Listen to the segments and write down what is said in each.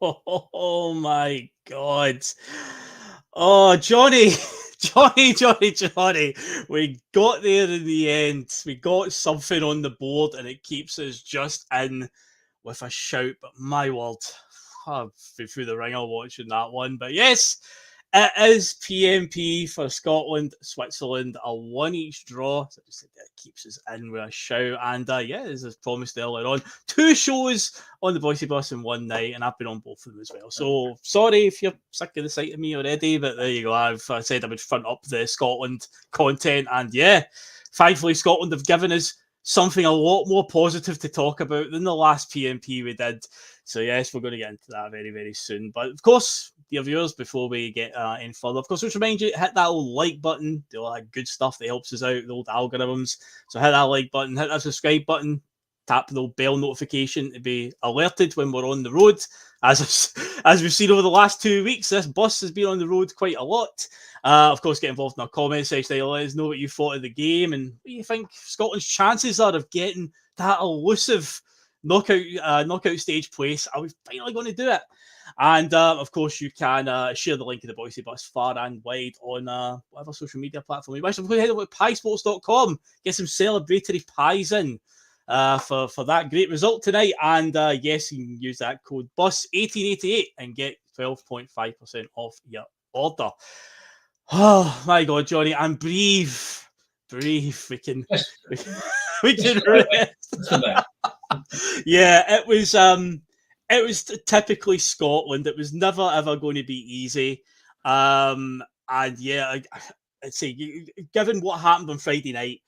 Oh my God. Oh, Johnny. Johnny. We got there in the end. We got something on the board and it keeps us just in with a shout. But my word, I've been through the ringer watching that one. But yes, it is P.M.P for Scotland, Switzerland, a one each draw. So it keeps us in with a shout. And yeah, as I promised earlier on, 2 shows on the Bhoycie Bus in one night, and I've been on both of them as well. So sorry if you're sick of the sight of me already, but there you go. I said I would front up the Scotland content, and yeah, thankfully Scotland have given us something a lot more positive to talk about than the last P.M.P we did. So yes, we're going to get into that very, very soon. But of course, dear viewers, before we get any further, of course, let's remind you, hit that old like button, do all that good stuff that helps us out, the old algorithms. So hit that like button, hit that subscribe button, tap the old bell notification to be alerted when we're on the road. As we've seen over the last 2 weeks, this bus has been on the road quite a lot. Of course, get involved in our comment section. Let us know what you thought of the game and what you think Scotland's chances are of getting that elusive knockout stage place. Are we finally going to do it? And of course, you can share the link of the Bhoycie Bus far and wide on whatever social media platform you wish. I'm going to head over to piesports.com, get some celebratory pies in for that great result tonight. And yes, you can use that code BUS1888 and get 12.5% off your order. Oh my God, Johnny, and breathe. We can rest. Yeah, it was typically Scotland. It was never ever going to be easy. And yeah, I'd say given what happened on Friday night,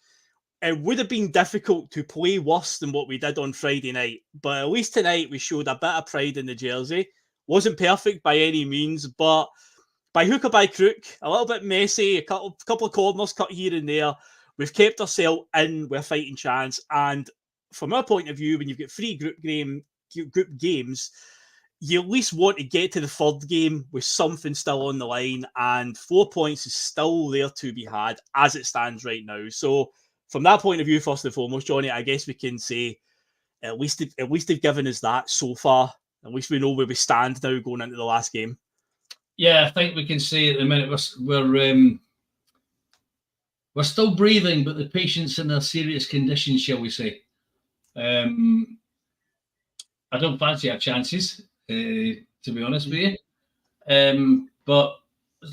it would have been difficult to play worse than what we did on Friday night. But at least tonight we showed a bit of pride in the jersey. Wasn't perfect by any means, but by hook or by crook, a little bit messy, a couple of corners cut here and there. We've kept ourselves in with a fighting chance. And from our point of view, when you've got 3 group games, you at least want to get to the third game with something still on the line. And 4 points is still there to be had as it stands right now. So from that point of view, first and foremost, Johnny, I guess we can say at least they've given us that so far. At least we know where we stand now going into the last game. Yeah, I think we can say at the minute we're still breathing, but the patient's in a serious condition, shall we say. I don't fancy our chances, to be honest with you. But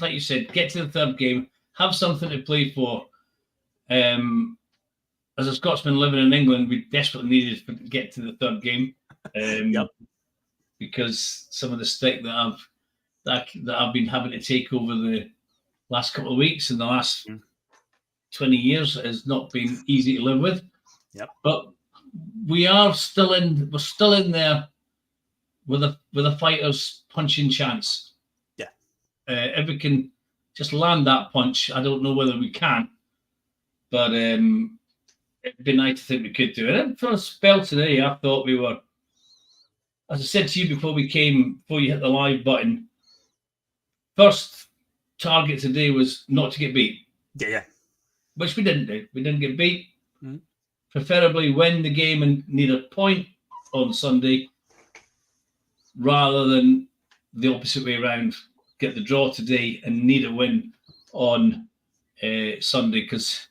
like you said, get to the third game, have something to play for. As a Scotsman living in England, we desperately needed to get to the third game. Yep. Because some of the stick that I've been having to take over the last couple of weeks and the last 20 years has not been easy to live with. Yep. But we're still in there with a fighter's punching chance. Yeah. If we can just land that punch, I don't know whether we can, but it'd be nice to think we could do it. And for a spell today, I thought we were, as I said to you before you hit the live button, first target today was not to get beat. Yeah. Which we didn't do. We didn't get beat. Preferably win the game and need a point on Sunday rather than the opposite way around. Get the draw today and need a win on Sunday, because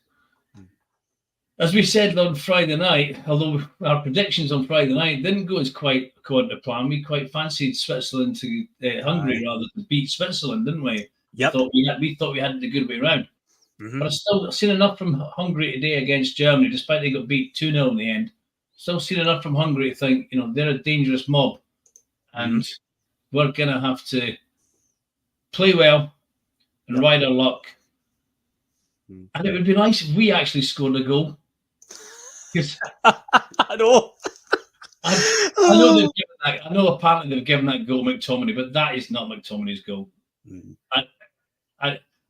as we said on Friday night, although our predictions on Friday night didn't go as quite according to plan, we quite fancied Switzerland to Hungary rather than beat Switzerland, didn't we? Yep. We thought we had it the good way around. But I've seen enough from Hungary today against Germany, despite they got beat 2-0 in the end. Still seen enough from Hungary to think, they're a dangerous mob. And we're going to have to play well and ride our luck. And it would be nice if we actually scored a goal. I know. I know apparently they've given that goal McTominay, but that is not McTominay's goal.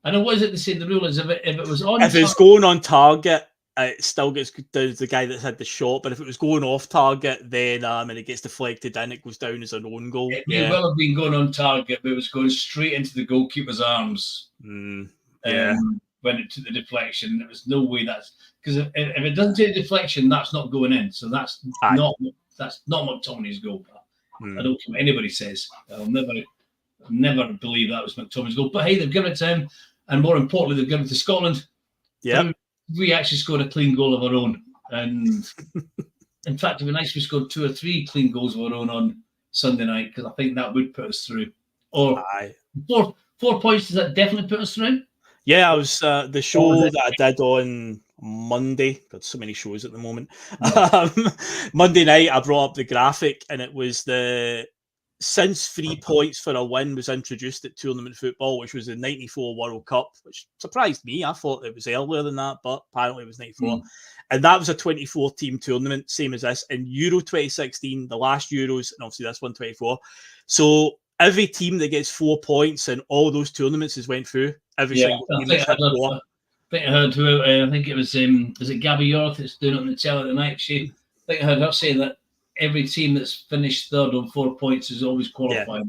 I know, what is it they say the rule is if it was on if it's going on target, it still gets down to the guy that's had the shot, but if it was going off target, then and it gets deflected in, it goes down as an own goal. It may well have been going on target, but it was going straight into the goalkeeper's arms. When it took the deflection, there was no way that's because if it doesn't take the deflection, that's not going in. So that's not McTominay's goal. I don't care what anybody says. I'll never believe that was McTominay's goal. But hey, they've given it to him, and more importantly, they've given it to Scotland. Yeah, we actually scored a clean goal of our own, and in fact, it'd be nice if we scored 2 or 3 clean goals of our own on Sunday night, because I think that would put us through. Or 4 points, does that definitely put us through? Yeah, I was the show that I did on Monday. Got so many shows at the moment. Monday night, I brought up the graphic, and it was since 3 points for a win was introduced at tournament football, which was the '94 World Cup, which surprised me. I thought it was earlier than that, but apparently it was '94. And that was a 24-team tournament, same as this. In Euro 2016, the last Euros, and obviously this one, 24. So every team that gets 4 points in all those tournaments has went through. Every single team. I heard who. I think it was. Is it Gabby Yorth that's doing it on the telly tonight? I think I heard her say that every team that's finished third on 4 points is always qualified.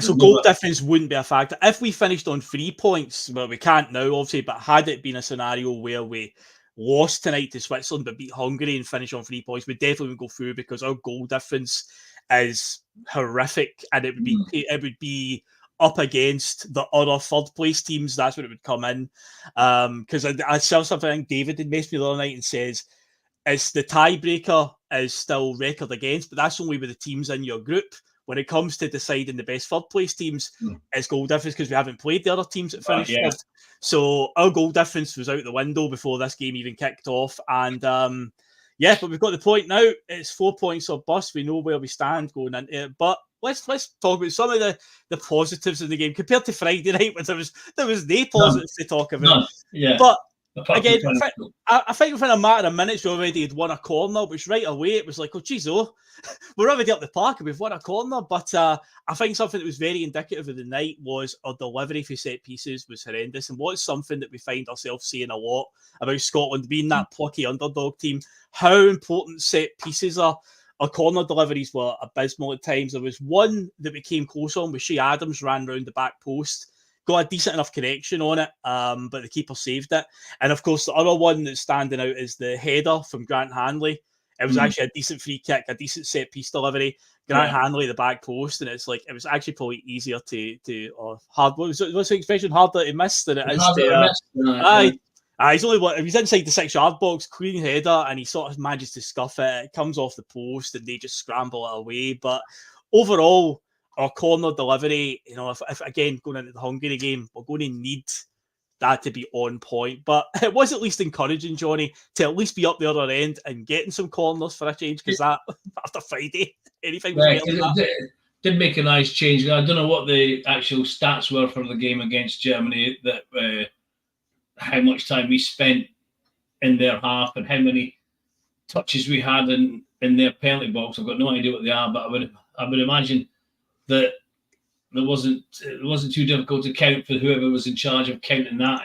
So goal difference wouldn't be a factor. If we finished on 3 points, well, we can't now, obviously, but had it been a scenario where we lost tonight to Switzerland but beat Hungary and finish on 3 points, we definitely would go through, because our goal difference is horrific, and it would be up against the other third place teams. That's what it would come in. Because I saw something, I think David had messaged me the other night and says it's the tiebreaker is still record against, but that's only with the teams in your group. When it comes to deciding the best third place teams, it's goal difference, because we haven't played the other teams that finished third. So our goal difference was out the window before this game even kicked off. And but we've got the point now. It's 4 points or bust. We know where we stand going into it. But let's talk about some of the positives in the game compared to Friday night, when there was no positives to talk about. But again, I think within a matter of minutes, we already had won a corner, which right away it was like, oh, geez, we're already up the park and we've won a corner. But I think something that was very indicative of the night was our delivery for set pieces was horrendous. And what's something that we find ourselves saying a lot about Scotland being that plucky underdog team, how important set pieces are. Our corner deliveries were abysmal at times. There was one that we came close on, with Shea Adams ran round the back post, got a decent enough connection on it, but the keeper saved it. And of course, the other one that's standing out is the header from Grant Hanley. It was actually a decent free kick, a decent set piece delivery. Grant Hanley, the back post, and it's like it was actually probably easier what's the expression, harder to miss than it is to. He's inside the 6-yard box, clean header, and he sort of manages to scuff it. It comes off the post, and they just scramble it away. But overall, our corner delivery, if again going into the Hungary game, we're going to need that to be on point. But it was at least encouraging, Johnny, to at least be up the other end and getting some corners for a change, because that after Friday, anything was better than that. It did make a nice change. I don't know what the actual stats were for the game against Germany, that how much time we spent in their half and how many touches we had in their penalty box. I've got no idea what they are, but I would imagine that it wasn't too difficult to count for whoever was in charge of counting that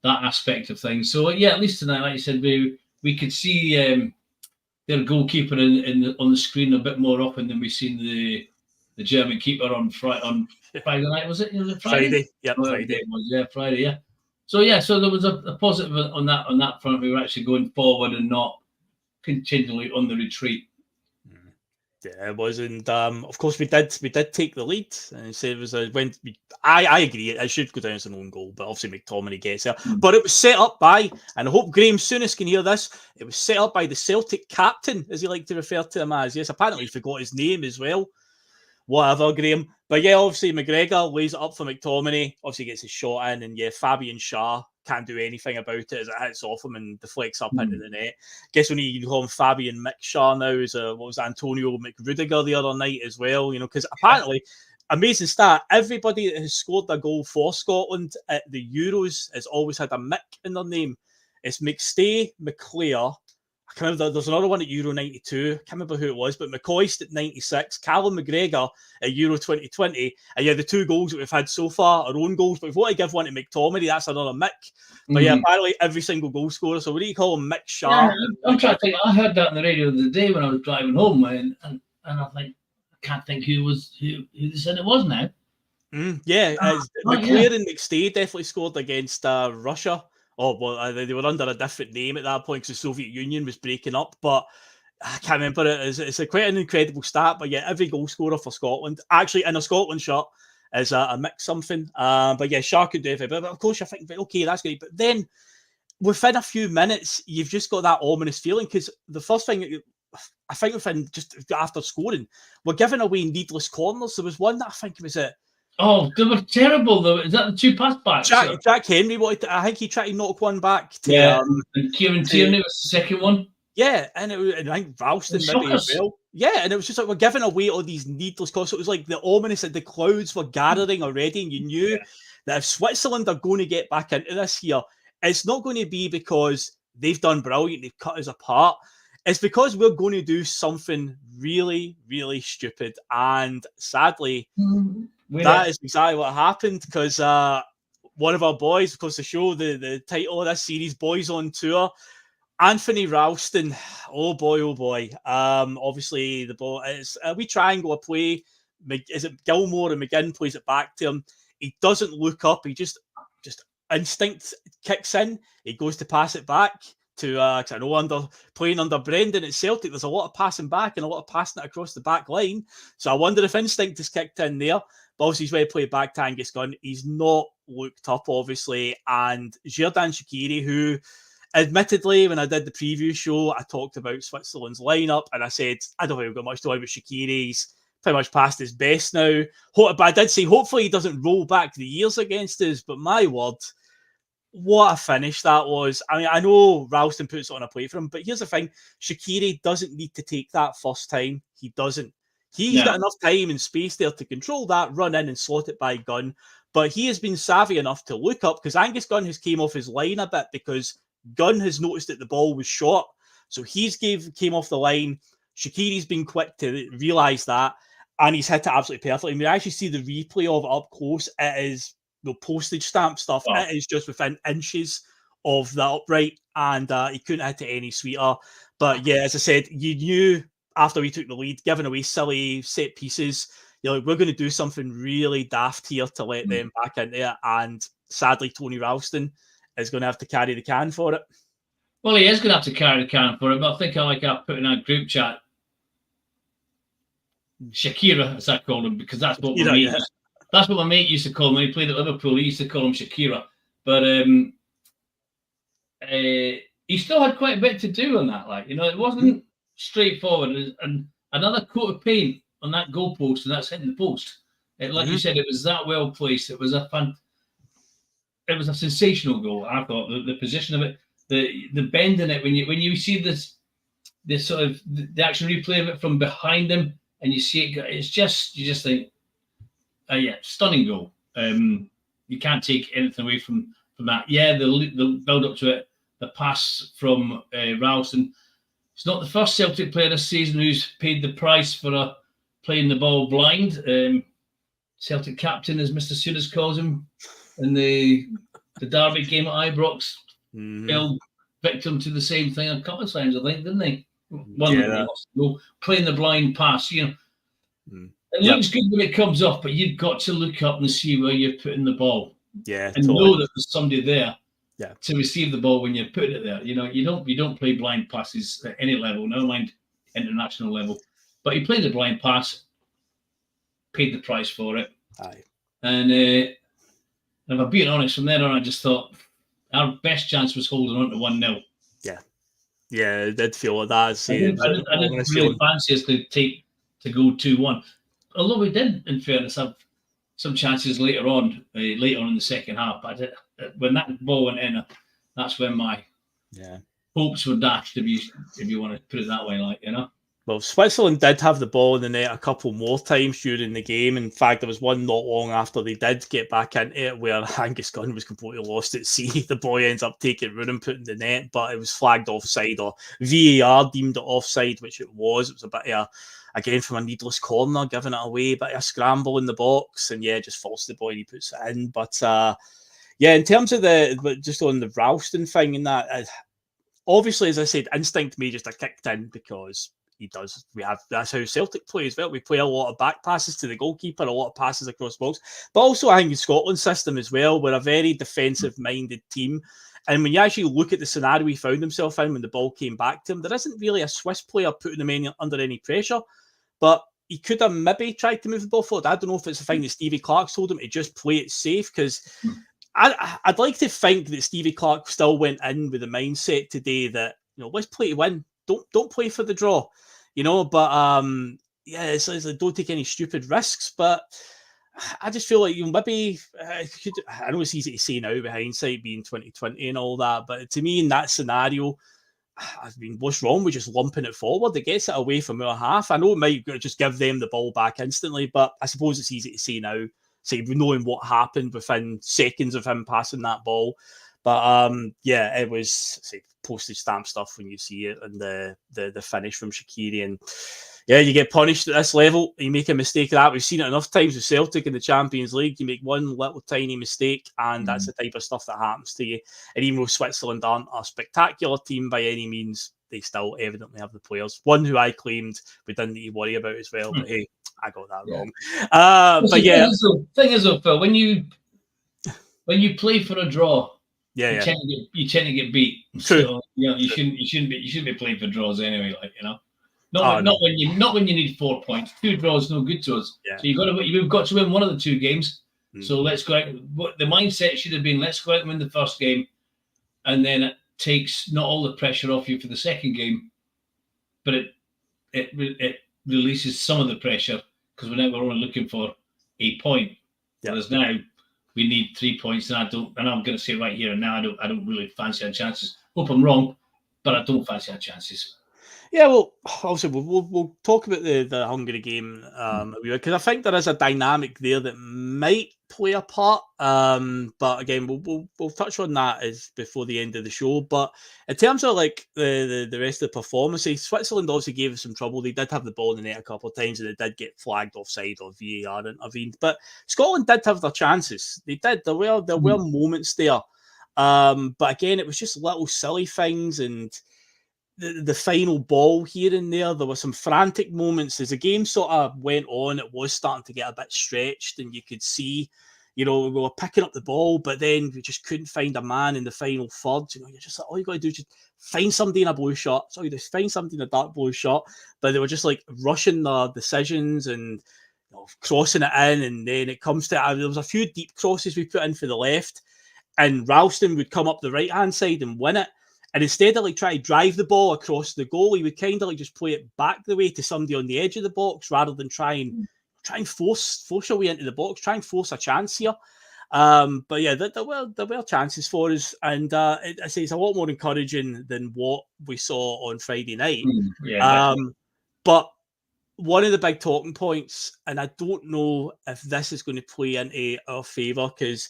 aspect of things. So at least tonight, like you said, we could see their goalkeeper on the screen a bit more often than we've seen the German keeper on Friday night. Was it? Was it Friday? Friday. Friday. So there was a positive on that front. We were actually going forward and not continually on the retreat. Yeah, it was, and of course we did take the lead, and so it was I agree it should go down as an own goal, but obviously McTominay gets there. But it was set up by, and I hope Graham Souness can hear this, it was set up by the Celtic captain, as he liked to refer to him as. Yes, apparently he forgot his name as well. Whatever, Graham. But yeah, obviously McGregor lays it up for McTominay, obviously gets his shot in, and Fabian Schär can't do anything about it as it hits off him and deflects up into the net. Guess when you call him Fabian McSchär now, is Antonio McRudiger the other night as well, because apparently, amazing stat, everybody that has scored a goal for Scotland at the Euros has always had a Mick in their name. It's McStay, McClare, there's another one at Euro 92. I can't remember who it was, but McCoist at 96, Callum McGregor at Euro 2020. And the 2 goals that we've had so far are own goals. But if we want to give one to McTominay, that's another Mick. But apparently every single goal scorer. So what do you call him, Mick Schär? I'm trying to think. I heard that on the radio the other day when I was driving home, and I think I can't think who they said it was now. McClare and McStay definitely scored against Russia. Oh, well, they were under a different name at that point because the Soviet Union was breaking up. But I can't remember it. It's quite an incredible stat, but yeah, every goal scorer for Scotland, actually in a Scotland shirt, is a mix something. But yeah, Shark could do everything. But of course, you're thinking, okay, that's great. But then within a few minutes, you've just got that ominous feeling because the first thing I think within just after scoring, we're giving away needless corners. There was one that I think was it. Oh, they were terrible though. Is that the 2 pass backs? Jack Henry wanted to, I think he tried to knock one back to and Kieran Tierney was the second one. Yeah, and I think Ralston maybe as well. Yeah, and it was just like we're giving away all these needless costs. So it was like the ominous that the clouds were gathering already, and you knew that if Switzerland are going to get back into this here, it's not going to be because they've done brilliant, they've cut us apart. It's because we're going to do something really, really stupid. And sadly, that is exactly what happened because one of our boys, because the show, the title of this series, Boys on Tour, Anthony Ralston, oh boy. Obviously, the ball is a wee triangle play. Is it Gilmore and McGinn plays it back to him? He doesn't look up. He just instinct kicks in. He goes to pass it back to, because I know playing under Brendan at Celtic, there's a lot of passing back and a lot of passing it across the back line. So I wonder if instinct is kicked in there. But obviously, he's ready to play back to Angus Gunn. He's not looked up, obviously. And Xherdan Shaqiri, who, admittedly, when I did the preview show, I talked about Switzerland's lineup and I said, I don't think we've got much to worry about Shaqiri. He's pretty much past his best now. But I did say, hopefully he doesn't roll back the years against us. But my word, what a finish that was. I mean, I know Ralston puts it on a plate for him, but here's the thing. Shaqiri doesn't need to take that first time. He doesn't. He's got enough time and space there to control that, run in and slot it by Gunn. But he has been savvy enough to look up because Angus Gunn has came off his line a bit because Gunn has noticed that the ball was short. So he's came off the line. Shaqiri's been quick to realise that. And he's hit it absolutely perfectly. And we actually see the replay of it up close. It is the postage stamp stuff. Oh. It is just within inches of the upright. And he couldn't hit it any sweeter. But yeah, as I said, you knew after we took the lead, giving away silly set pieces, you're like, we're going to do something really daft here to let them back into it. And sadly, Tony Ralston is going to have to carry the can for it. Well, he is going to have to carry the can for it, but I think I put in our group chat Shakira, as I call him, because that's what that's what my mate used to call him when he played at Liverpool. He used to call him Shakira, but he still had quite a bit to do on that. Like, it wasn't straightforward. And another coat of paint on that goalpost, and that's hitting the post. Like you said, it was that well placed. It was a sensational goal. I thought the position of it, the bend in it, when you see this sort of the action replay of it from behind him, and you see it, you just think, stunning goal. You can't take anything away from that. Yeah, the build up to it, the pass from Ralston. It's not the first Celtic player this season who's paid the price for playing the ball blind. Celtic captain, as Mr. Souness calls him, in the Derby game at Ibrox, fell victim to the same thing a couple of times, I think, didn't they? Playing the blind pass, It looks good when it comes off, but you've got to look up and see where you're putting the ball. Yeah, and know that there's somebody there to receive the ball when you're putting it there. You don't play blind passes at any level, never mind international level. But he played the blind pass, paid the price for it. Aye. And if I'm being honest, from then on, I just thought our best chance was holding on to 1-0. Yeah, it did feel like that. I didn't really fancy us to go 2-1. Although we did, in fairness, have some chances later on in the second half. But when that ball went in, that's when my hopes were dashed, if you want to put it that way, Well, Switzerland did have the ball in the net a couple more times during the game. In fact, there was one not long after they did get back into it where Angus Gunn was completely lost at sea. The boy ends up taking root and putting the net, but it was flagged offside, or VAR deemed it offside, which it was. It was a bit of again, from a needless corner, giving it away, a bit of a scramble in the box, and just falls to the boy and he puts it in. But in terms of just on the Ralston thing and that, obviously, as I said, instinct may just have kicked in because he does. That's how Celtic play as well. We play a lot of back passes to the goalkeeper, a lot of passes across the box. But also, I think in Scotland's system as well, we're a very defensive-minded team. And when you actually look at the scenario he found himself in when the ball came back to him, there isn't really a Swiss player putting him under any pressure. But he could have maybe tried to move the ball forward. I don't know if it's a thing that Stevie Clark told him to just play it safe, because I'd like to think that Stevie Clark still went in with the mindset today that, let's play to win. Don't play for the draw, But yeah, it's like, don't take any stupid risks. But I just feel like maybe I know it's easy to say now with hindsight being 2020 and all that, but to me in that scenario, I mean, what's wrong with just lumping it forward? It gets it away from our half. I know it might just give them the ball back instantly, but I suppose it's easy to say now, knowing what happened within seconds of him passing that ball. But yeah, it was postage stamp stuff when you see it, and the finish from Shaqiri. And yeah, you get punished at this level. You make a mistake of that. We've seen it enough times with Celtic in the Champions League. You make one little tiny mistake, and that's the type of stuff that happens to you. And even though Switzerland aren't a spectacular team by any means, they still evidently have the players. One who I claimed we didn't need to worry about as well. But hey, I got that wrong. But yeah, thing is though, Phil, when you play for a draw, you tend to get beat. True. So you shouldn't be playing for draws anyway. Not when you need 4 points. 2 draws no good to us. Yeah. So you've got to win one of the 2 games. So let's go out. The mindset should have been, let's go out and win the first game, and then it takes not all the pressure off you for the second game, but it releases some of the pressure, because we're only looking for a point. Whereas now we need 3 points, and I'm going to say right here and now, I don't really fancy our chances. Hope I'm wrong, but I don't fancy our chances. Yeah, well, obviously we'll talk about the Hungary game because I think there is a dynamic there that might play a part. But again, we'll touch on that as before the end of the show. But in terms of like the rest of the performances, Switzerland obviously gave us some trouble. They did have the ball in the net a couple of times, and it did get flagged offside or VAR intervened. But Scotland did have their chances. They did. There were moments there. But again, it was just little silly things, and the final ball here and there were some frantic moments as the game sort of went on. It was starting to get a bit stretched, and you could see, we were picking up the ball, but then we just couldn't find a man in the final third. You're just like, all you got to do is just find somebody in a blue shirt. So you just find somebody in a dark blue shirt, but they were just like rushing their decisions and crossing it in, and then it comes to there was a few deep crosses we put in for the left, and Ralston would come up the right hand side and win it. And instead of like trying to drive the ball across the goal, he would kind of like just play it back the way to somebody on the edge of the box, rather than try and force your way into the box, try and force a chance here. But yeah, there were chances for us, and I say it's a lot more encouraging than what we saw on Friday night. But one of the big talking points, and I don't know if this is going to play into our favour, because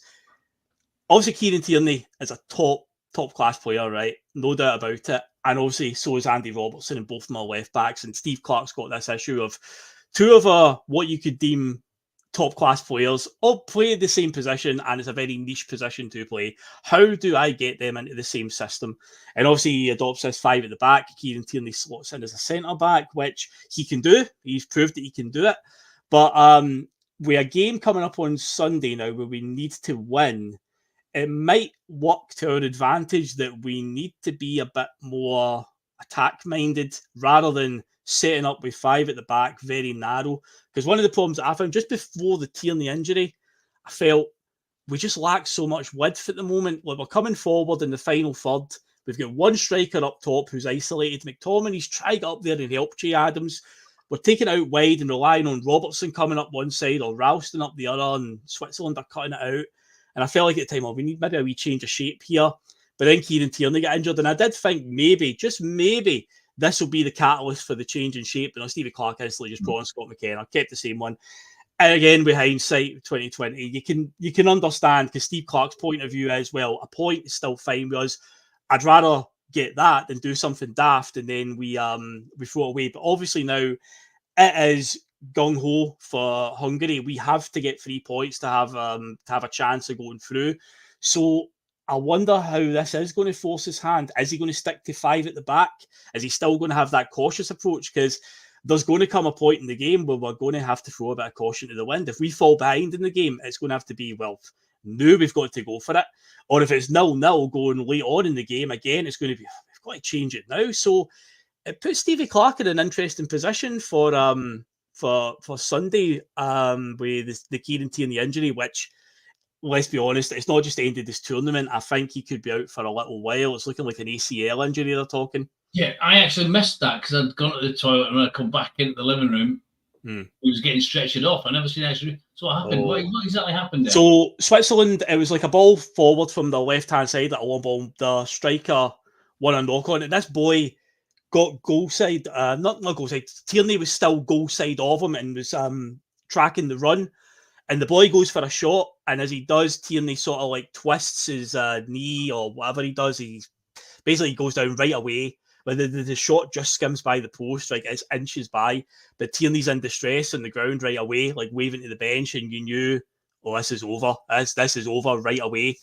obviously Kieran Tierney is a top class player, right? No doubt about it. And obviously so is Andy Robertson, and both of them are left backs. And Steve Clark's got this issue of 2 of what you could deem top class players all play the same position, and it's a very niche position to play. How do I get them into the same system? And obviously he adopts this 5 at the back. Kieran Tierney slots in as a centre back, which he can do. He's proved that he can do it. But with a game coming up on Sunday now where we need to win, it might work to our advantage that we need to be a bit more attack-minded rather than setting up with 5 at the back, very narrow. Because one of the problems that I found just before the Tierney injury, I felt we just lack so much width at the moment. Like, we're coming forward in the final third. We've got one striker up top who's isolated. McTominay's tried to get up there and help Che Adams. We're taking it out wide and relying on Robertson coming up one side or Ralston up the other, and Switzerland are cutting it out. And I felt like at the time, we need maybe a wee change of shape here. But then Kieran Tierney got injured, and I did think maybe, just maybe, this will be the catalyst for the change in shape. And Stevie Clark instantly just brought on Scott McKenna, kept the same one. And again, with hindsight, 2020, you can understand, because Steve Clark's point of view is, well, a point is still fine with us. I'd rather get that than do something daft, and then we throw it away. But obviously now it is gung-ho for Hungary. We have to get 3 points to have a chance of going through. So I wonder how this is going to force his hand. Is he going to stick to 5 at the back? Is he still going to have that cautious approach? Because there's going to come a point in the game where we're going to have to throw a bit of caution to the wind. If we fall behind in the game, it's going to have to be, well, now we've got to go for it. Or if it's 0-0 going late on in the game, again, it's going to be, we've got to change it now. So it puts Stevie Clark in an interesting position for Sunday with the Kieran Tierney injury, which, let's be honest, it's not just ended this tournament. I think he could be out for a little while. It's looking like an ACL injury they're talking. Yeah, I actually missed that because I'd gone to the toilet and when I come back into the living room, he was getting stretched off. I never seen actually. So what happened? What exactly happened there? So Switzerland, it was like a ball forward from the left-hand side at a long ball. The striker won a knock on it. This boy got goal side, not goal side. Tierney was still goal side of him and was tracking the run. And the boy goes for a shot, and as he does, Tierney sort of like twists his knee or whatever he does. He basically goes down right away. But the shot just skims by the post, like it's inches by. But Tierney's in distress on the ground right away, like waving to the bench, and you knew, oh, this is over. This is over right away.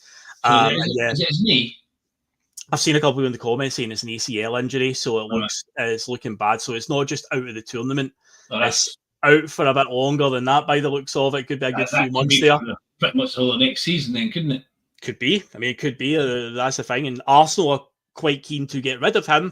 So is it his knee? I've seen a couple in the comments saying it's an ACL injury, so it looks it's looking bad. So it's not just out of the tournament. It's out for a bit longer than that by the looks of it. Could be a good few months there. Pretty much all the next season then, couldn't it? Could be. I mean, it could be. That's the thing. And Arsenal are quite keen to get rid of him,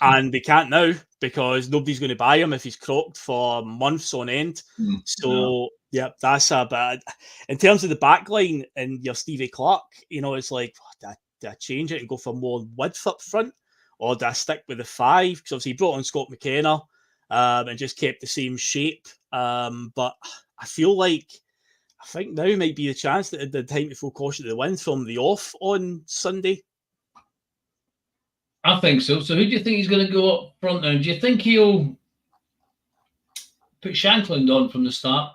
and they can't now because nobody's going to buy him if he's crocked for months on end. So, yeah, that's a bad. In terms of the back line and your Stevie Clark, it's like, do I change it and go for more width up front, or do I stick with the 5? Because obviously he brought on Scott McKenna and just kept the same shape. But I think now might be the chance that the time to full caution to the wind from the off on Sunday. I think so. So who do you think he's going to go up front now? Do you think he'll put Shankland on from the start?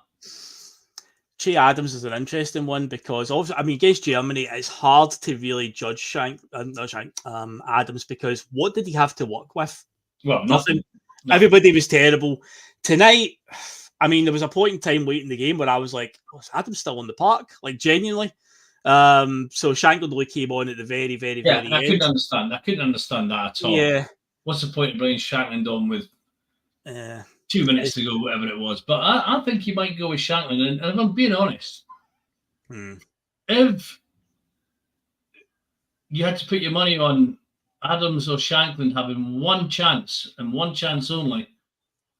Che Adams is an interesting one because, against Germany, it's hard to really judge Adams because what did he have to work with? Well, nothing. Everybody was terrible. Tonight, there was a point in time late in the game where I was like, is Adams still on the park? Like, genuinely. So Shankland only came on at the very, very, very end. I couldn't understand that at all. Yeah. What's the point of bringing Shankland on with 2 minutes to go, whatever it was? But I think he might go with Shankland. And if I'm being honest, if you had to put your money on Adams or Shankland having one chance and one chance only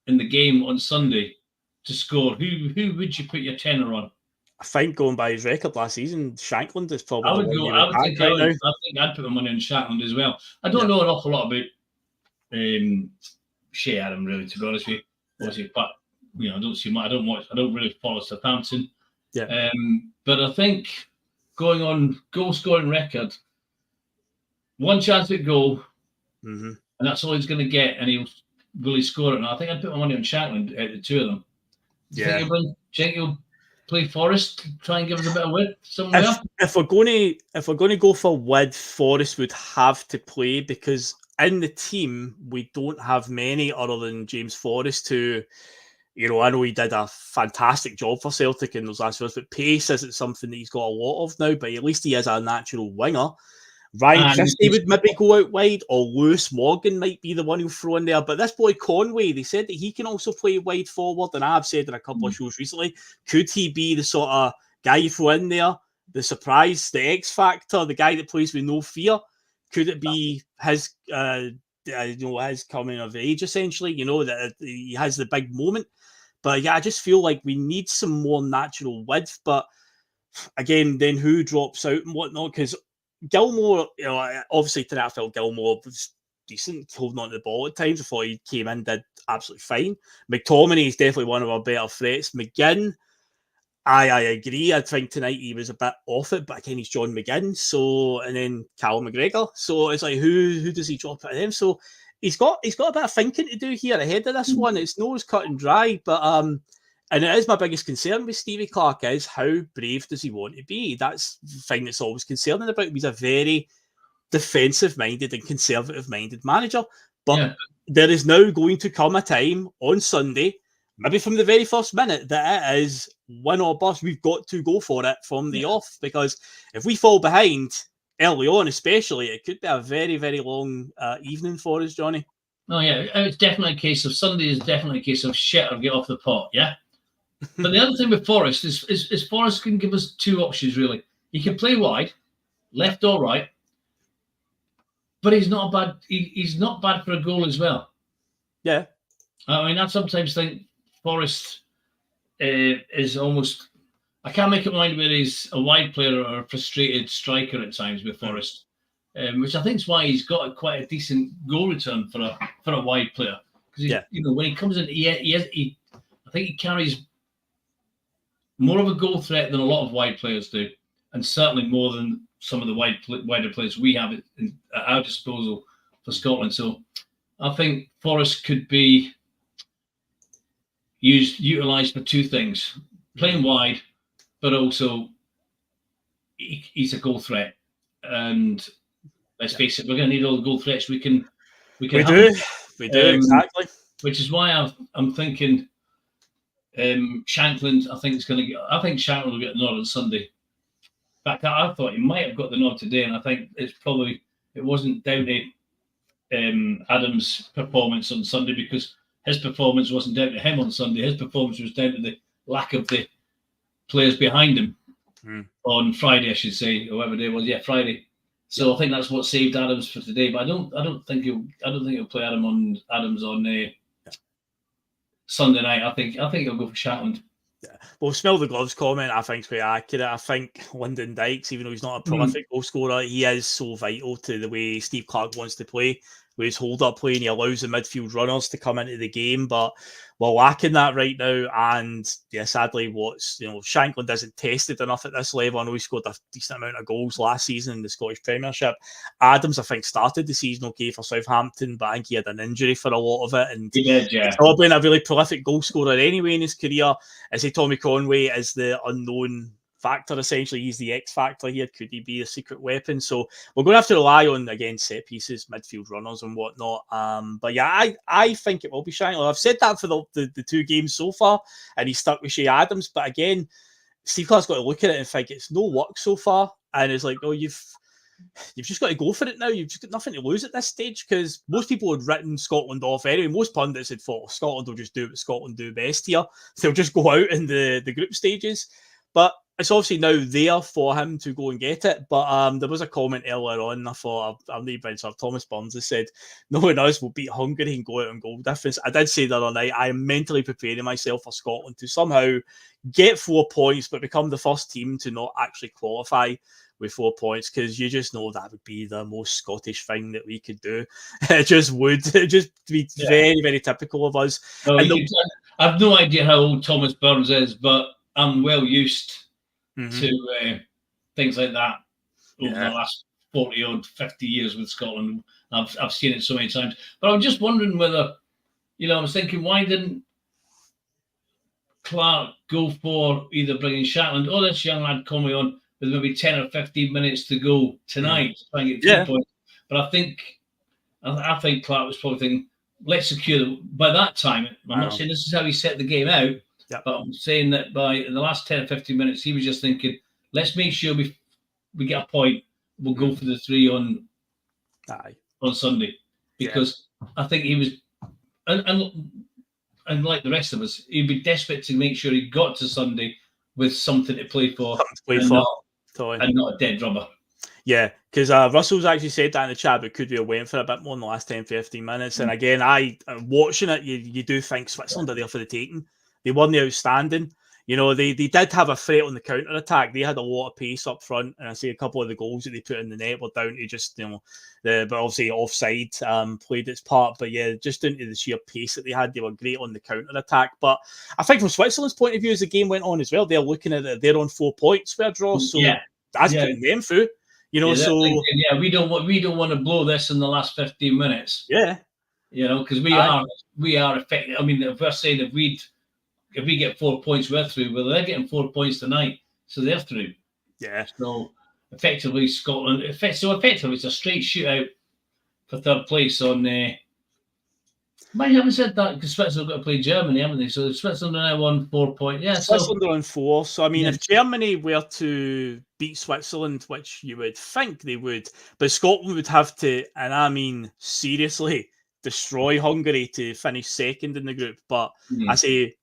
in the game on Sunday to score, who would you put your tenner on? I think going by his record last season, Shankland is probably. I think I'd put my money on Shankland as well. I don't know an awful lot about Shea Adam, really, to be honest with you. But I don't see much. I don't really follow Southampton. Yeah. But I think going on goal scoring record, one chance at goal, and that's all he's going to get, and he'll really score it. And I think I'd put my money on Shankland out of the two of them. Do you think he'll play Forest, try and give us a bit of width somewhere? If we're going to go for width, Forest would have to play because in the team we don't have many other than James Forrest who, I know he did a fantastic job for Celtic in those last years, but pace isn't something that he's got a lot of now, but at least he is a natural winger. Ryan Christie would maybe go out wide, or Lewis Morgan might be the one who'll throw in there. But this boy Conway, they said that he can also play wide forward, and I've said in a couple of shows recently, could he be the sort of guy you throw in there, the surprise, the X factor, the guy that plays with no fear? Could it be his, his coming of age essentially? That he has the big moment. But yeah, I just feel like we need some more natural width. But again, then who drops out and whatnot? Because Gilmore, obviously tonight I felt Gilmore was decent, holding on to the ball at times. I thought he came in, did absolutely fine. McTominay is definitely one of our better threats. McGinn, I agree. I think tonight he was a bit off it, but again, he's John McGinn. So, and then Callum McGregor. So it's like, who does he drop out of them? So he's got a bit of thinking to do here ahead of this one. It's no cut and dry, but and it is my biggest concern with Stevie Clark is how brave does he want to be? That's the thing that's always concerning about him. He's a very defensive-minded and conservative-minded manager. But there is now going to come a time on Sunday, maybe from the very first minute, that it is win or bust. We've got to go for it from the off, because if we fall behind early on especially, it could be a very, very long evening for us, Johnny. Oh, yeah. It's definitely a case of Sunday is definitely a case of shit or get off the pot, yeah? But the other thing with Forest is Forest can give us two options, really. He can play wide, left or right, but he's not bad. He's not bad for a goal as well. Yeah. I mean, I sometimes think Forrest is almost. I can't make up my mind whether he's a wide player or a frustrated striker at times with Forrest, which I think is why he's got quite a decent goal return for a wide player. Because when he comes in, I think he carries more of a goal threat than a lot of wide players do, and certainly more than some of the wider players we have at our disposal for Scotland. So I think Forrest could be utilised for two things: playing wide, but also he's a goal threat. And let's face it, we're going to need all the goal threats we can. We do exactly. Which is why I'm thinking Shankland. I think Shankland will get the nod on Sunday. In fact, I thought he might have got the nod today, and I think it wasn't down to Adams' performance on Sunday, because his performance wasn't down to him on Sunday. His performance was down to the lack of the players behind him on Friday, I should say, or whatever day it was. Yeah, Friday. So I think that's what saved Adams for today. But I don't think he'll play Adams on Sunday night. I think he'll go for Shatland. Yeah. Well, smell the gloves comment, I think, is quite accurate. I think Lyndon Dykes, even though he's not a prolific goal scorer, he is so vital to the way Steve Clarke wants to play, with his hold-up play, and he allows the midfield runners to come into the game. But we're lacking that right now, and sadly, Shankland isn't tested enough at this level. I know he scored a decent amount of goals last season in the Scottish Premiership. Adams, I think, started the season okay for Southampton, but I think he had an injury for a lot of it, and he did, yeah. He's probably been a really prolific goal scorer anyway in his career. I say Tommy Conway is the unknown factor, essentially. He's the X factor here. Could he be a secret weapon? So we're going to have to rely on, again, set pieces, midfield runners and whatnot. But yeah, I think it will be Shankland. I've said that for the two games so far, and he's stuck with Shea Adams. But again, Steve Clarke's got to look at it and think it's no work so far. And it's like, you've just got to go for it now. You've just got nothing to lose at this stage, because most people had written Scotland off anyway. Most pundits had thought Scotland will just do what Scotland do best here. They'll just go out in the group stages. But it's obviously now there for him to go and get it. But there was a comment earlier on, and I thought, I'll need to bring up. Thomas Burns has said, no one else will beat Hungary and go out on goal difference. I did say the other night, I am mentally preparing myself for Scotland to somehow get 4 points, but become the first team to not actually qualify with 4 points, because you just know that would be the most Scottish thing that we could do. It just would. It just be very, very typical of us. I've no idea how old Thomas Burns is, but I'm well used to things like that over the last 40 or 50 years with Scotland. I've seen it so many times. But I'm just wondering whether, I was thinking, why didn't Clarke go for either bringing Shatland or this young lad Conway on with maybe 10 or 15 minutes to go tonight to try and get 3 points? But I think Clarke was probably thinking, let's secure by that time. I'm not saying this is how he set the game out, but I'm saying that by the last 10 or 15 minutes, he was just thinking, let's make sure we get a point. We'll go for the 3 on Sunday, because I think he was, and like the rest of us, he'd be desperate to make sure he got to Sunday with something to play for, and not a dead rubber. Yeah, because Russell's actually said that in the chat, but could we have went for a bit more in the last 10, 15 minutes? And again, watching it, you do think Switzerland are there for the taking. They weren't outstanding. They did have a threat on the counter-attack. They had a lot of pace up front, and I see a couple of the goals that they put in the net were down to just, but obviously offside played its part. But yeah, just down to the sheer pace that they had, they were great on the counter-attack. But I think from Switzerland's point of view, as the game went on as well, they're looking at it, they're on 4 points for a draw, so that's putting them through. So thinking, we don't want to blow this in the last 15 minutes. Yeah, because we are affected. I mean, if we're saying if we get 4 points, we're through. Well, they're getting 4 points tonight, so they're through. Yeah. So effectively, Scotland. Effectively, it's a straight shootout for third place on. I haven't said that because Switzerland have got to play Germany, haven't they? So Switzerland are now on 4 points. Yeah, Switzerland are on 4. So I mean, if Germany were to beat Switzerland, which you would think they would, but Scotland would have to, and I mean seriously, destroy Hungary to finish second in the group. But I say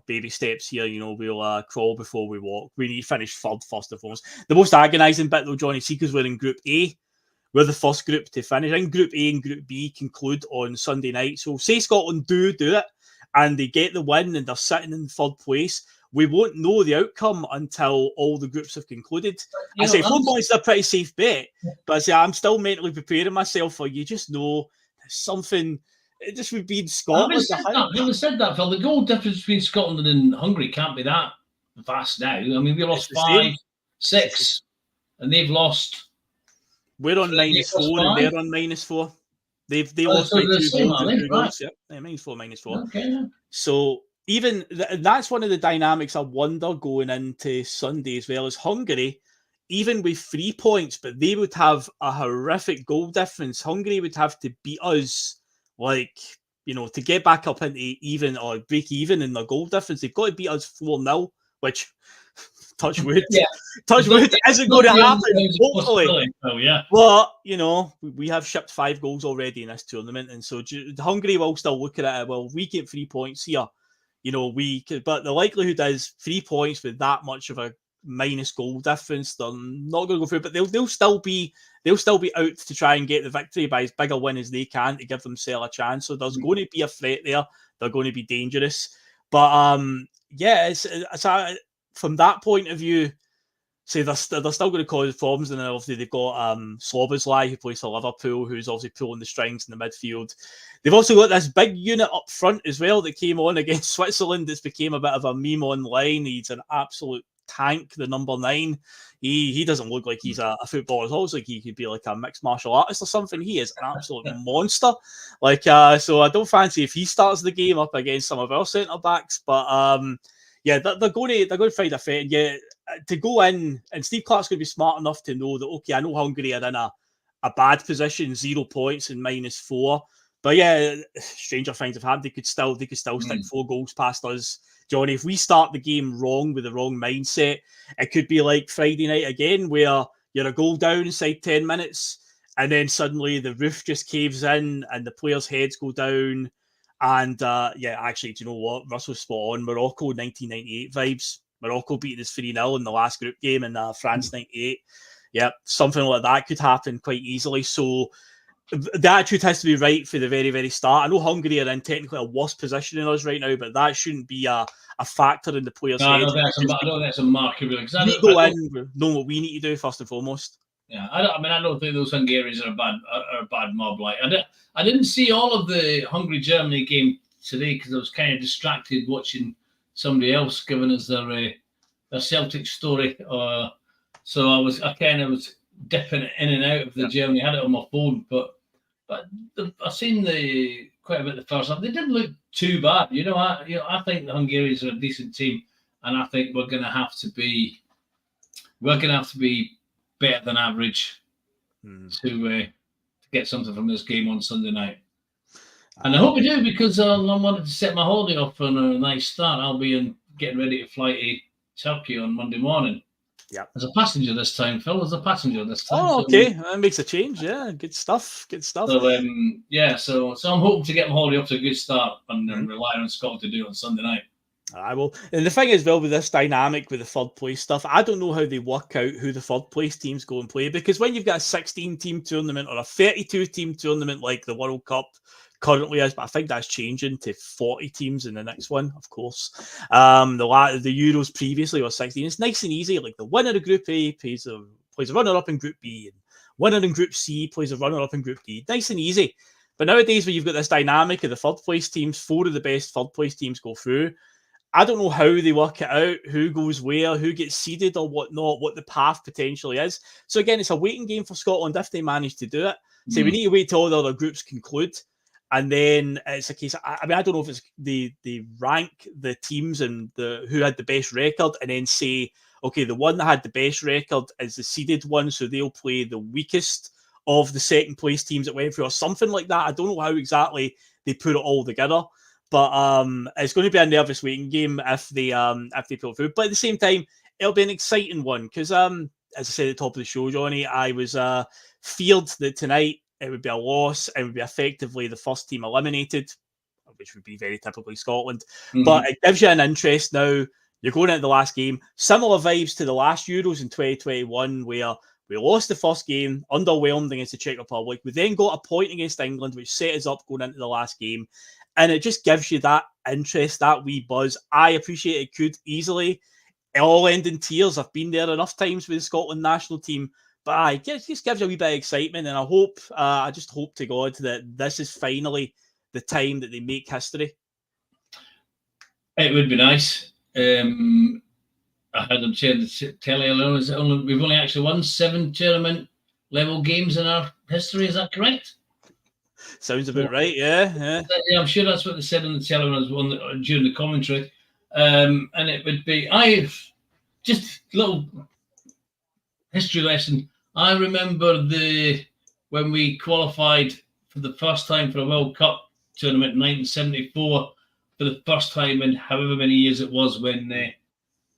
baby steps here. We'll crawl before we walk. We need to finish third first and foremost. The most agonising bit though, Johnny, see, because we're in Group A. We're the first group to finish. I think Group A and Group B conclude on Sunday night. So say Scotland do it and they get the win and they're sitting in third place, we won't know the outcome until all the groups have concluded. I say 4 points is a pretty safe bet, but I say I'm still mentally preparing myself for, you just know something. This would be in Scotland. Having said that, Phil, the goal difference between Scotland and Hungary can't be that vast now. I mean, we lost 5, 6, and they've lost. We're on -4 and they're on -4. They lost by 2 goals and 2 goals. Yeah, -4, -4. Okay. Yeah. So even that's one of the dynamics I wonder going into Sunday as well, as Hungary, even with 3 points, but they would have a horrific goal difference. Hungary would have to beat us, to get back up into even or break even in their goal difference. They've got to beat us 4-0, which touch wood. Touch wood isn't going to happen, hopefully. Oh, yeah. But, we have shipped 5 goals already in this tournament. And so Hungary will still look at it. Well, we get 3 points here. But the likelihood is 3 points with that much of a minus goal difference, they're not going to go through. But they'll still be out to try and get the victory by as big a win as they can to give themselves a chance. So there's going to be a threat there. They're going to be dangerous. But it's from that point of view, say they're still going to cause problems, and then obviously they've got Szoboszlai, who plays for Liverpool, who's obviously pulling the strings in the midfield. They've also got this big unit up front as well that came on against Switzerland. It's became a bit of a meme online. He's an absolute tank, the number 9. He doesn't look like he's a footballer. It looks like he could be like a mixed martial artist or something. He is an absolute monster. So I don't fancy if he starts the game up against some of our centre backs, but they're going to find a threat. And to go in, and Steve Clarke's going to be smart enough to know that, okay, I know Hungary are in a bad position, 0 points and -4. But stranger things have happened. They could still stick 4 goals past us. Johnny, if we start the game wrong with the wrong mindset, it could be like Friday night again, where you're a goal down inside 10 minutes, and then suddenly the roof just caves in and the players' heads go down. And actually, do you know what? Russell's spot on. Morocco 1998 vibes. Morocco beating us 3-0 in the last group game in France 98. Yeah, something like that could happen quite easily. So the attitude has to be right for the very, very start. I know Hungary are in technically a worse position than us right now, but that shouldn't be a factor in the players' head. I don't think that's a marker, really. We need to go in, know what we need to do first and foremost. Yeah, I don't think those Hungarians are a bad mob. I didn't see all of the Hungary-Germany game today because I was kind of distracted watching somebody else giving us their Celtic story. So I was dipping in and out of the Germany. I had it on my phone, but I've seen quite a bit of the first half. They didn't look too bad. I think the Hungarians are a decent team, and I think we're going to have to be better than average to get something from this game on Sunday night. And I hope we do, because I wanted to set my holiday off on a nice start. I'll be getting ready to fly to Turkey on Monday morning. Yeah, as a passenger this time, Phil. As a passenger this time. Oh, okay, that makes a change. Yeah, good stuff. So so I'm hoping to get my holiday off to a good start and rely on Scotland to do it on Sunday night. I will. And the thing is, well, with this dynamic with the third place stuff, I don't know how they work out who the third place teams go and play, because when you've got a 16-team tournament or a 32-team tournament like the World Cup currently is, but I think that's changing to 40 teams in the next one, of course. The Euros previously were 16. It's nice and easy. Like the winner of Group A plays a runner-up in Group B, and winner in Group C plays a runner-up in Group D. Nice and easy. But nowadays, when you've got this dynamic of the third place teams, 4 of the best third place teams go through. I don't know how they work it out, who goes where, who gets seeded or whatnot, what the path potentially is. So again, it's a waiting game for Scotland if they manage to do it. So we need to wait till all the other groups conclude. And then it's a case, I don't know if it's they rank the teams and who had the best record, and then say, okay, the one that had the best record is the seeded one, so they'll play the weakest of the second place teams that went through, or something like that. I don't know how exactly they put it all together. But it's going to be a nervous waiting game if they pull through. But at the same time, it'll be an exciting one because, as I said at the top of the show, Johnny, I was feared that tonight it would be a loss. It would be effectively the first team eliminated. which would be very typically Scotland. Mm-hmm. But it gives you an interest now. You're going into the last game. Similar vibes to the last Euros in 2021, where we lost the first game, underwhelmed against the Czech Republic. We then got a point against England, which set us up going into the last game. And it just gives you that interest, that wee buzz. I appreciate it could easily all end in tears. I've been there enough times with the Scotland national team. But it just gives you a wee bit of excitement. And I just hope to God that this is finally the time that they make history. It would be nice. I had them share the telly alone. We've only actually won 7 tournament level games in our history. Is that correct? Sounds about right. Yeah. I'm sure that's what they said on the telly when I was during the commentary. And it would be just a little history lesson. I remember when we qualified for the first time for a World Cup tournament in 1974 for the first time in however many years it was when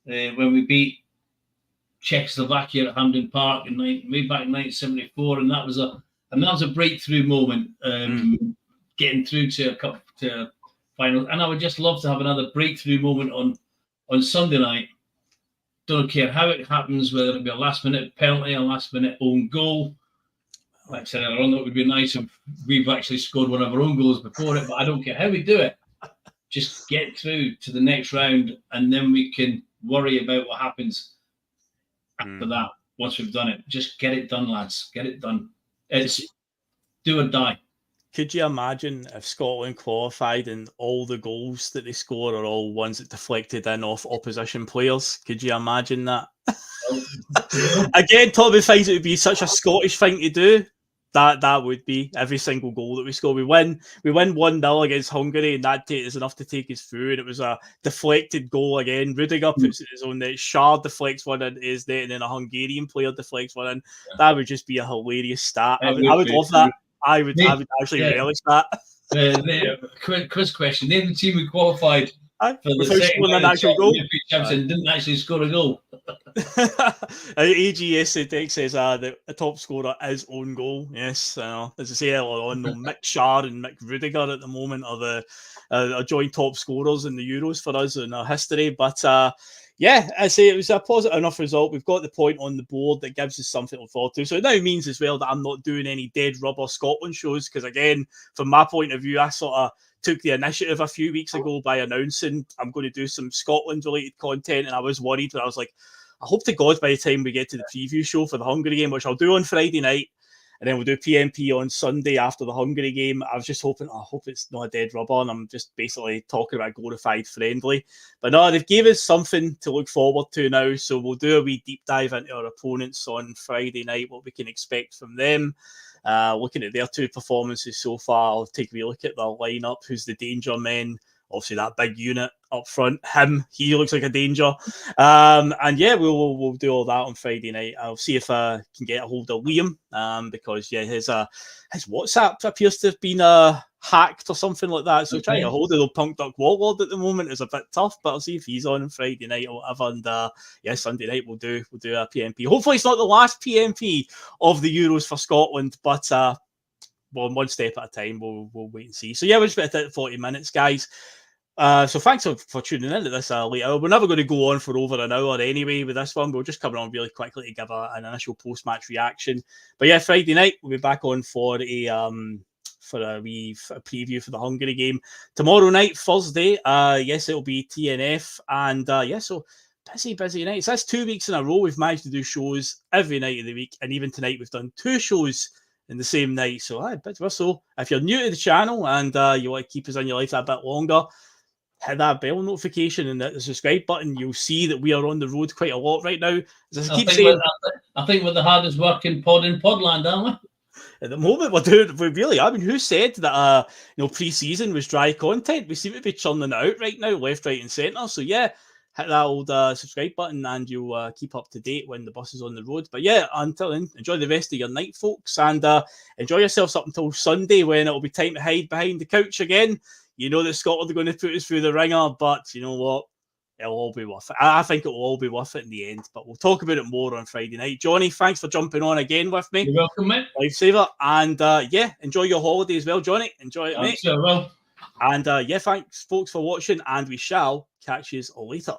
we beat Czechoslovakia at Hampden Park way back in 1974, and that was a breakthrough moment, getting through to a cup to final. And I would just love to have another breakthrough moment on Sunday night. Don't care how it happens, whether it be a last-minute penalty, a last-minute own goal. Like I said earlier on, it would be nice if we've actually scored one of our own goals before it, but I don't care how we do it. Just get through to the next round, and then we can worry about what happens after that. Once we've done it, just get it done, lads. Get it done. It's do or die. Could you imagine if Scotland qualified and all the goals that they score are all ones that deflected in off opposition players? Could you imagine that? Again, Tommy finds it would be such a Scottish thing to do. That would be every single goal that we score. We win 1-0 against Hungary, and that is enough to take us through. And it was a deflected goal again. Rudiger puts it in his own net. Shard deflects one in his net, and then a Hungarian player deflects one in. That would just be a hilarious stat. I would love that. I would actually relish that. The quiz question. Name the team who qualified for the second actual goal. And didn't actually score a goal. AGS says the top scorer is own goal. Yes, as I say earlier on, Mick Shard and Mick Rudiger at the moment are the joint top scorers in the Euros for us in our history. But yeah, I say it was a positive enough result. We've got the point on the board that gives us something to look forward to. So it now means as well that I'm not doing any dead rubber Scotland shows, because again, from my point of view, I sort of took the initiative a few weeks ago by announcing I'm going to do some Scotland related content, and I was worried, but I was like, I hope to God by the time we get to the preview show for the Hungary game, which I'll do on Friday night, and then we'll do P.M.P on Sunday after the Hungary game. I was just hoping, I hope it's not a dead rubber and I'm just basically talking about a glorified friendly. But no, they've gave us something to look forward to now. So we'll do a wee deep dive into our opponents on Friday night, what we can expect from them. Looking at their 2 performances so far, I'll take a wee look at their lineup, who's the danger men. Obviously, that big unit up front, he looks like a danger. And yeah, we'll do all that on Friday night. I'll see if I can get a hold of Liam, because yeah, his WhatsApp appears to have been hacked or something like that. So trying to get a hold of the Punk Duck Warlord at the moment is a bit tough, but I'll see if he's on Friday night or whatever. And yeah, Sunday night we'll do a P.M.P. Hopefully, it's not the last P.M.P. of the Euros for Scotland, but well, one step at a time. We'll wait and see. So yeah, we're just about at 40 minutes, guys. So thanks for tuning in to this late hour. We're never going to go on for over an hour anyway with this one. We'll just come on really quickly to give an initial post-match reaction. But yeah, Friday night we'll be back on for a preview for the Hungary game. Tomorrow night, Thursday, yes, it'll be TNF, and yeah, so busy nights. That's 2 weeks in a row we've managed to do shows every night of the week, and even tonight we've done 2 shows in the same night. So so if you're new to the channel and you want to keep us on your life a bit longer, hit that bell notification and the subscribe button. You'll see that we are on the road quite a lot right now. As I think we're the hardest working pod in Podland, aren't we? At the moment, we really are. I mean, who said that pre-season was dry content? We seem to be churning it out right now, left, right, and centre. So yeah, hit that old subscribe button and you'll keep up to date when the bus is on the road. But yeah, until then, enjoy the rest of your night, folks, and enjoy yourselves up until Sunday when it'll be time to hide behind the couch again. You know that Scotland are going to put us through the ringer, but you know what? It'll all be worth it. I think it will all be worth it in the end, but we'll talk about it more on Friday night. Johnny, thanks for jumping on again with me. You're welcome, mate. Lifesaver. And yeah, enjoy your holiday as well, Johnny. Enjoy it, mate. Sure will. And yeah, thanks folks for watching, and we shall catch you later.